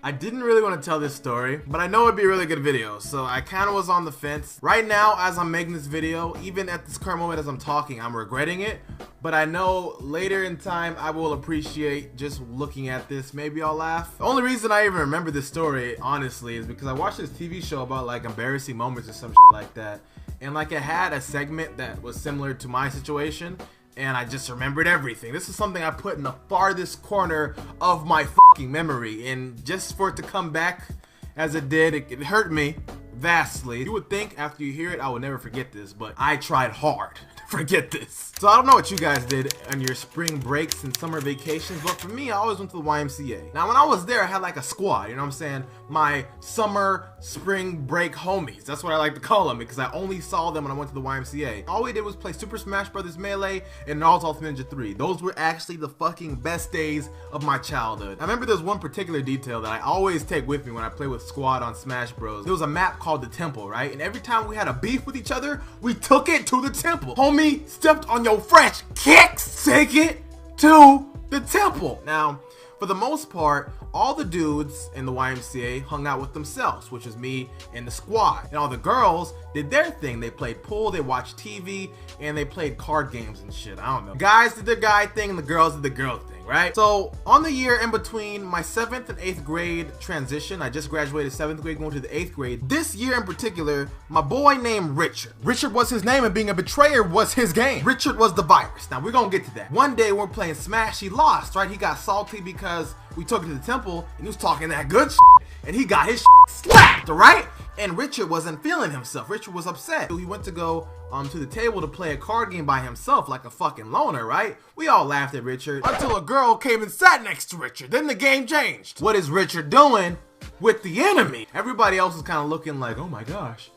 I didn't really want to tell this story, but I know it'd be a really good video, so I kind of was on the fence. Right now, as I'm making this video, even at this current moment as I'm talking, I'm regretting it, but I know later in time I will appreciate just looking at this. Maybe I'll laugh. The only reason I even remember this story, honestly, is because I watched this TV show about like embarrassing moments or some shit like that, and like it had a segment that was similar to my situation, and I just remembered everything. This is something I put in the farthest corner of my fucking memory, and just for it to come back as it did, it hurt me vastly. You would think after you hear it I would never forget this, but I tried hard to forget this. So I don't know what you guys did on your spring breaks and summer vacations, but for me, I always went to the YMCA. Now when I was there, I had like a squad, you know what I'm saying? My summer spring break homies. That's what I like to call them, because I only saw them when I went to the YMCA. All we did was play Super Smash Bros. Melee and Naruto Ultimate Ninja 3. Those were actually the fucking best days of my childhood. I remember there's one particular detail that I always take with me when I play with squad on Smash Bros. There was a map called the Temple, right? And every time we had a beef with each other, we took it to the temple. Homie stepped on your fresh kicks, take it to the temple. Now, for the most part, all the dudes in the YMCA hung out with themselves, which is me and the squad. And all the girls did their thing. They played pool, they watched TV, and they played card games and shit. I don't know. Guys did their guy thing and the girls did the girl thing, right? So on the year in between my 7th and 8th grade transition, I just graduated 7th grade going to the 8th grade. This year in particular, my boy named Richard. Richard was his name and being a betrayer was his game. Richard was the virus. Now we're gonna get to that. One day we're playing Smash, he lost, right? He got salty because we took it to the temple and he was talking that good shit, and he got his shit slapped, right? And Richard wasn't feeling himself. Richard was upset. He went to go to the table to play a card game by himself like a fucking loner, right? We all laughed at Richard until a girl came and sat next to Richard. Then the game changed. What is Richard doing with the enemy? Everybody else is kind of looking like, oh my gosh,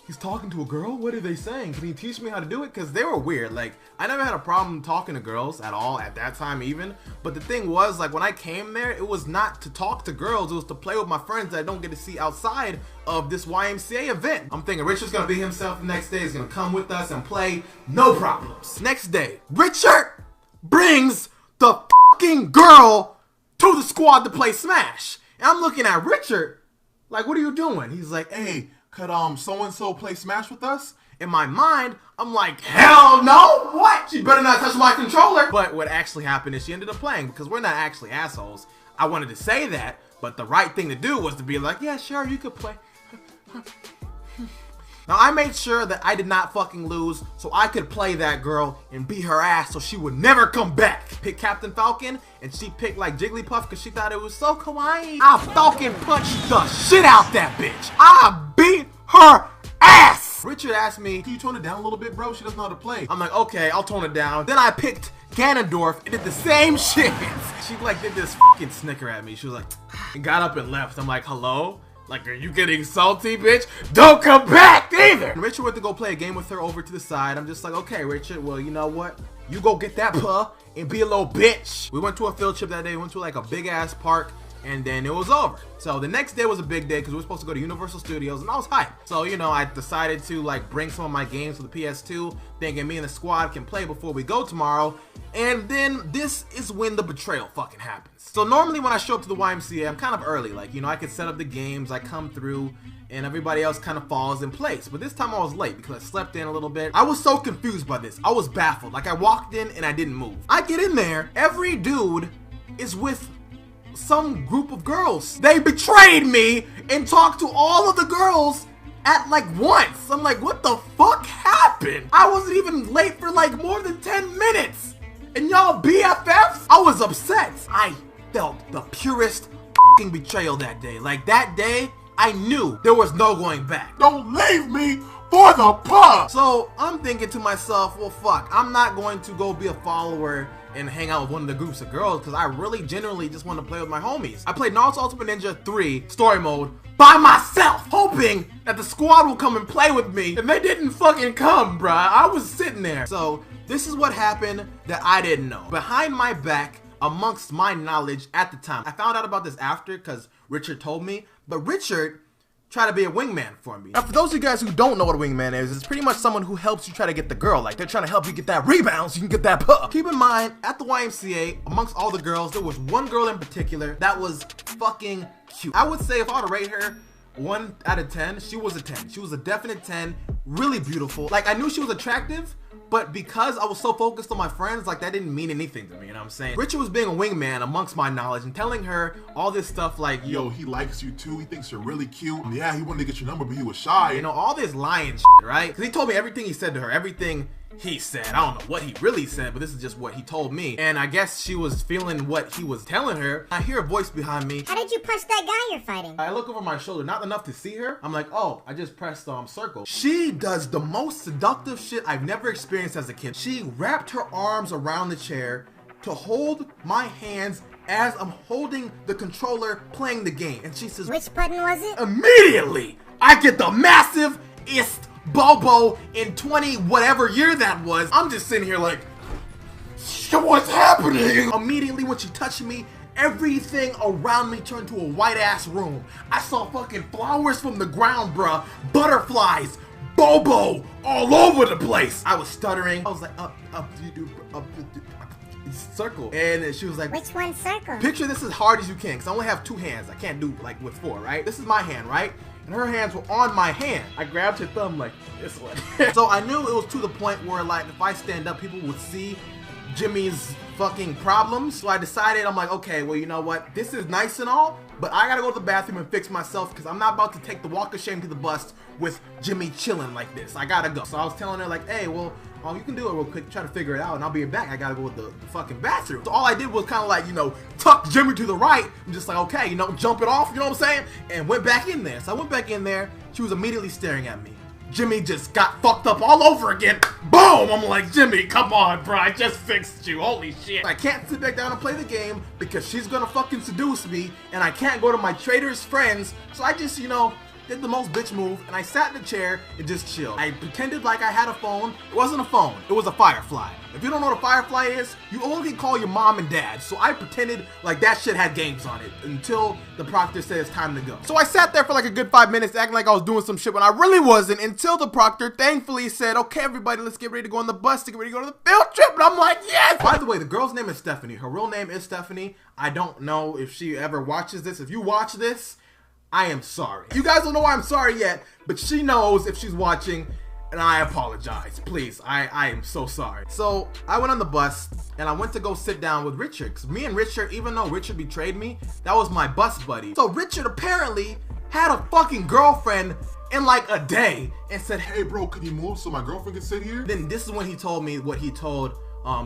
he's talking to a girl? What are they saying? Can he teach me how to do it? Because they were weird. Like, I never had a problem talking to girls at all at that time even. But the thing was, like, when I came there, it was not to talk to girls. It was to play with my friends that I don't get to see outside of this YMCA event. I'm thinking Richard's going to be himself the next day. He's going to come with us and play. No problems. Next day, Richard brings the fucking girl to the squad to play Smash. And I'm looking at Richard like, what are you doing? He's like, hey, could so-and-so play Smash with us? In my mind, I'm like, hell no! What? She better not touch my controller! But what actually happened is she ended up playing, because we're not actually assholes. I wanted to say that, but the right thing to do was to be like, yeah, sure, you could play. Now, I made sure that I did not fucking lose, so I could play that girl and beat her ass so she would never come back. Pick Captain Falcon, and she picked like Jigglypuff because she thought it was so kawaii. I Falcon punched the shit out that bitch. I beat her ass. Richard asked me, can you tone it down a little bit, bro? She doesn't know how to play. I'm like, okay, I'll tone it down. Then I picked Ganondorf and did the same shit. She like did this fucking snicker at me. She was like, and got up and left. I'm like, hello? Like, are you getting salty, bitch? Don't come back either! And Richard went to go play a game with her over to the side. I'm just like, okay, Richard, well, you know what? You go get that puh and be a little bitch. We went to a field trip that day. We went to like a big ass park, and then it was over. So the next day was a big day because we were supposed to go to Universal Studios, and I was hyped. So, you know, I decided to like bring some of my games for the PS2, thinking me and the squad can play before we go tomorrow. And then this is when the betrayal fucking happens. So normally when I show up to the YMCA, I'm kind of early. Like, you know, I could set up the games, I come through, and everybody else kind of falls in place. But this time I was late because I slept in a little bit. I was so confused by this. I was baffled. Like, I walked in and I didn't move. I get in there, every dude is with some group of girls. They betrayed me and talked to all of the girls at like once. I'm like, what the fuck happened? I wasn't even late for like more than 10 minutes. And y'all BFFs? I was upset. I felt the purest fucking betrayal that day. Like, that day, I knew there was no going back. Don't leave me for the pub! So I'm thinking to myself, well, fuck, I'm not going to go be a follower and hang out with one of the groups of girls because I really genuinely just want to play with my homies. I played Naruto Ultimate Ninja 3 story mode by myself, hoping that the squad will come and play with me, and they didn't fucking come, bruh. I was sitting there. So this is what happened that I didn't know. Behind my back, amongst my knowledge at the time, I found out about this after because Richard told me, but Richard try to be a wingman for me. Now, for those of you guys who don't know what a wingman is, it's pretty much someone who helps you try to get the girl. Like, they're trying to help you get that rebound so you can get that puck. Keep in mind, at the YMCA, amongst all the girls, there was one girl in particular that was fucking cute. I would say if I were to rate her 1 out of 10, she was a 10. She was a definite 10, really beautiful. Like, I knew she was attractive, but because I was so focused on my friends, like, that didn't mean anything to me, you know what I'm saying? Richard was being a wingman amongst my knowledge and telling her all this stuff like, yo, he likes you too, he thinks you're really cute. Yeah, he wanted to get your number, but he was shy. You know, all this lying shit, right? Because he told me everything he said to her, everything he said. I don't know what he really said, but this is just what he told me. And I guess she was feeling what he was telling her. I hear a voice behind me. How did you punch that guy you're fighting? I look over my shoulder, not enough to see her. I'm like, oh, I just pressed circle. She does the most seductive shit I've never experienced as a kid. She wrapped her arms around the chair to hold my hands as I'm holding the controller playing the game. And she says, which button was it? Immediately, I get the massive-est Bobo in 20 whatever year that was. I'm just sitting here like, what's happening? Immediately when she touched me, everything around me turned to a white ass room. I saw fucking flowers from the ground, bruh. Butterflies, Bobo, all over the place. I was stuttering. I was like, up, circle. And she was like, which one circle? Picture this as hard as you can, because I only have 2 hands. I can't do like with 4, right? This is my hand, right? And her hands were on my hand. I grabbed her thumb like this one. So I knew it was to the point where, like, if I stand up, people would see Jimmy's fucking problems. So I decided, I'm like, okay, well, you know what? This is nice and all, but I gotta go to the bathroom and fix myself because I'm not about to take the walk of shame to the bus with Jimmy chilling like this. I gotta go. So I was telling her like, hey, well, you can do it real quick, try to figure it out, and I'll be back. I gotta go with the fucking bathroom. So all I did was kind of like, you know, tuck Jimmy to the right and just like, okay, you know, jump it off, you know what I'm saying? And went back in there. So I went back in there. She was immediately staring at me. Jimmy just got fucked up all over again. Boom! I'm like, Jimmy, come on, bro. I just fixed you. Holy shit. I can't sit back down and play the game because she's gonna fucking seduce me, and I can't go to my traitor's friends. So I just, you know, did the most bitch move, and I sat in the chair and just chilled. I pretended like I had a phone. It wasn't a phone. It was a Firefly. If you don't know what a Firefly is, you only call your mom and dad. So I pretended like that shit had games on it until the proctor said it's time to go. So I sat there for like a good 5 minutes acting like I was doing some shit when I really wasn't, until the proctor thankfully said, okay, everybody, let's get ready to go on the bus to get ready to go to the field trip. And I'm like, yes! By the way, the girl's name is Stephanie. Her real name is Stephanie. I don't know if she ever watches this. If you watch this, I am sorry. You guys don't know why I'm sorry yet, but she knows if she's watching, and I apologize. Please, I am so sorry. So I went on the bus and I went to go sit down with Richard, because me and Richard, even though Richard betrayed me, that was my bus buddy. So Richard apparently had a fucking girlfriend in like a day and said, hey bro, could you move so my girlfriend can sit here? Then this is when he told me what he told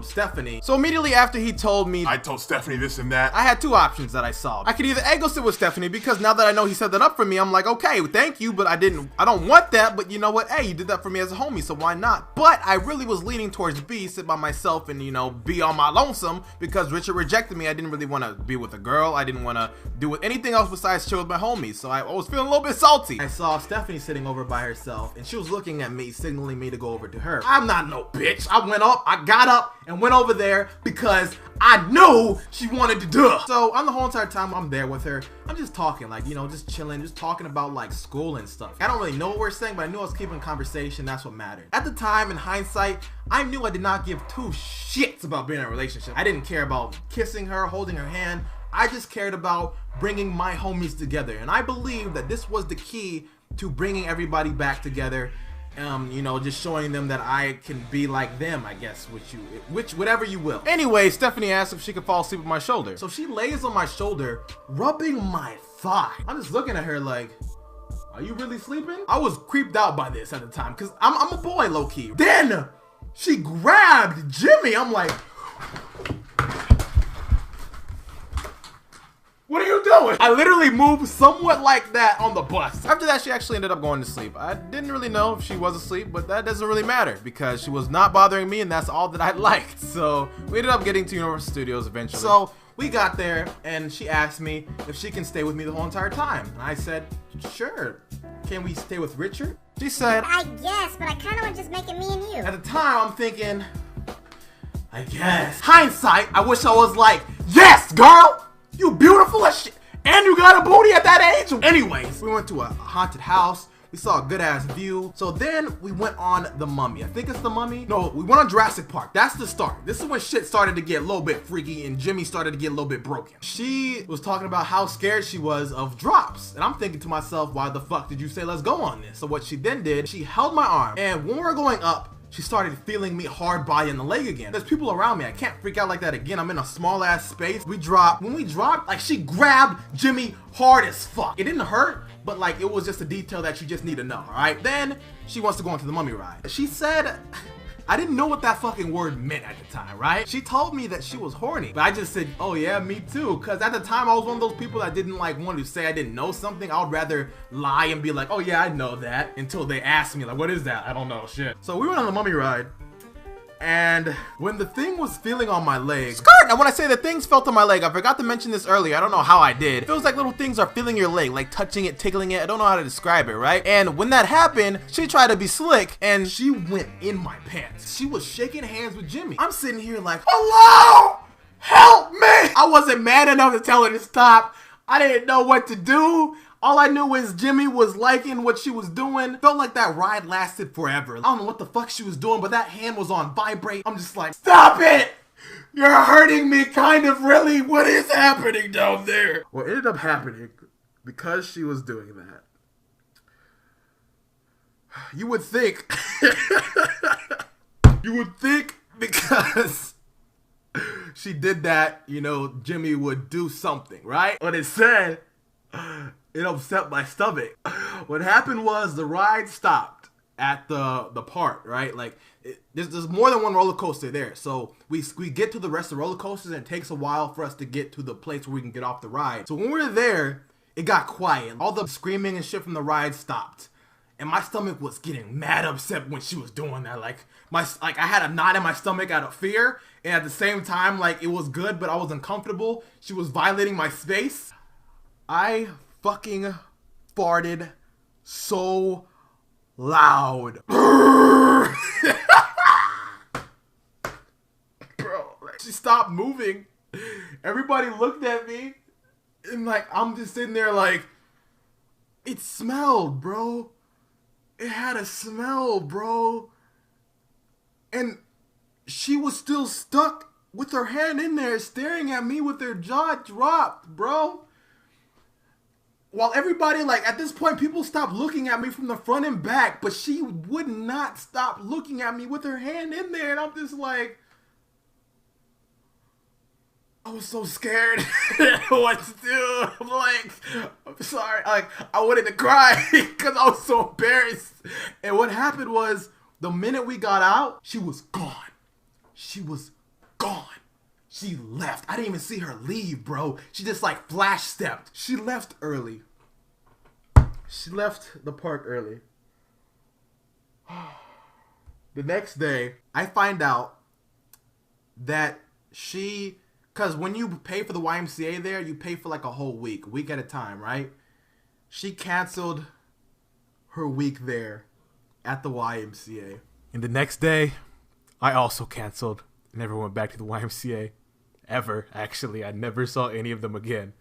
Stephanie. So immediately after he told me, I told Stephanie this and that, I had 2 options that I saw. I could either A, go sit with Stephanie, because now that I know he set that up for me, I'm like, okay, thank you, but I don't want that, but you know what, hey, you did that for me as a homie, so why not? But I really was leaning towards B, sit by myself and, you know, be on my lonesome, because Richard rejected me. I didn't really want to be with a girl. I didn't want to do with anything else besides chill with my homies, so I was feeling a little bit salty. I saw Stephanie sitting over by herself, and she was looking at me, signaling me to go over to her. I'm not no bitch. I got up and went over there because I knew she wanted to do it. So on the whole entire time I'm there with her, I'm just talking, like, you know, just chilling, just talking about like school and stuff. I don't really know what we're saying, but I knew I was keeping conversation. That's what mattered. At the time, in hindsight, I knew I did not give 2 shits about being in a relationship. I didn't care about kissing her, holding her hand. I just cared about bringing my homies together. And I believe that this was the key to bringing everybody back together. You know, just showing them that I can be like them, I guess, whatever you will. Anyway, Stephanie asked if she could fall asleep on my shoulder. So she lays on my shoulder, rubbing my thigh. I'm just looking at her like, are you really sleeping? I was creeped out by this at the time, because I'm a boy, low-key. Then she grabbed Jimmy. I'm like, what are you doing? I literally moved somewhat like that on the bus. After that, she actually ended up going to sleep. I didn't really know if she was asleep, but that doesn't really matter because she was not bothering me, and that's all that I liked. So we ended up getting to Universal Studios eventually. So we got there, and she asked me if she can stay with me the whole entire time. And I said, sure. Can we stay with Richard? She said, I guess, but I kind of want to just make it me and you. At the time, I'm thinking, I guess. Hindsight, I wish I was like, yes, girl! You beautiful as shit. And you got a booty at that age? Anyways, we went to a haunted house. We saw a good ass view. So then we went on The Mummy. I think it's The Mummy. No, we went on Jurassic Park. That's the start. This is when shit started to get a little bit freaky and Jimmy started to get a little bit broken. She was talking about how scared she was of drops. And I'm thinking to myself, why the fuck did you say let's go on this? So what she then did, she held my arm. And when we were going up, she started feeling me hard by in the leg again. There's people around me. I can't freak out like that again. I'm in a small ass space. We dropped. When we dropped, like she grabbed Jimmy hard as fuck. It didn't hurt, but like it was just a detail that you just need to know, all right? Then she wants to go into the Mummy ride. She said, I didn't know what that fucking word meant at the time, right? She told me that she was horny, but I just said, oh yeah, me too. Cause at the time I was one of those people that didn't like want to say I didn't know something. I would rather lie and be like, oh yeah, I know that, until they asked me like, what is that? I don't know, shit. So we went on the Mummy ride. And when the thing was feeling on my leg, skirt! And when I say the things felt on my leg, I forgot to mention this earlier. I don't know how I did. It feels like little things are feeling your leg, like touching it, tickling it. I don't know how to describe it, right? And when that happened, she tried to be slick and she went in my pants. She was shaking hands with Jimmy. I'm sitting here like, hello! Help me! I wasn't mad enough to tell her to stop. I didn't know what to do. All I knew is Jimmy was liking what she was doing. Felt like that ride lasted forever. I don't know what the fuck she was doing, but that hand was on vibrate. I'm just like, stop it! You're hurting me kind of really. What is happening down there? What ended up happening, because she was doing that, you would think, because she did that, you know, Jimmy would do something, right? But it said, it upset my stomach. What happened was the ride stopped at the park, right? Like there's more than one roller coaster there. So we get to the rest of the roller coasters and it takes a while for us to get to the place where we can get off the ride. So when we were there, it got quiet. All the screaming and shit from the ride stopped. And my stomach was getting mad upset when she was doing that. Like I had a knot in my stomach out of fear. And at the same time, like it was good, but I was uncomfortable. She was violating my space. I fucking farted so loud. Bro, like, she stopped moving. Everybody looked at me and like I'm just sitting there like, it smelled, bro. It had a smell, bro. And she was still stuck with her hand in there staring at me with her jaw dropped, bro. While everybody, like, at this point, people stopped looking at me from the front and back, but she would not stop looking at me with her hand in there, and I'm just like, I was so scared what to do. I'm like, I'm sorry, like, I wanted to cry because I was so embarrassed. And what happened was, the minute we got out, she was gone. She was gone. She left. I didn't even see her leave, bro. She just like flash stepped. She left early. She left the park early. The next day, I find out that because when you pay for the YMCA there, you pay for like a whole week at a time, right? She canceled her week there at the YMCA. And the next day, I also canceled. Never went back to the YMCA. Ever, actually. I never saw any of them again.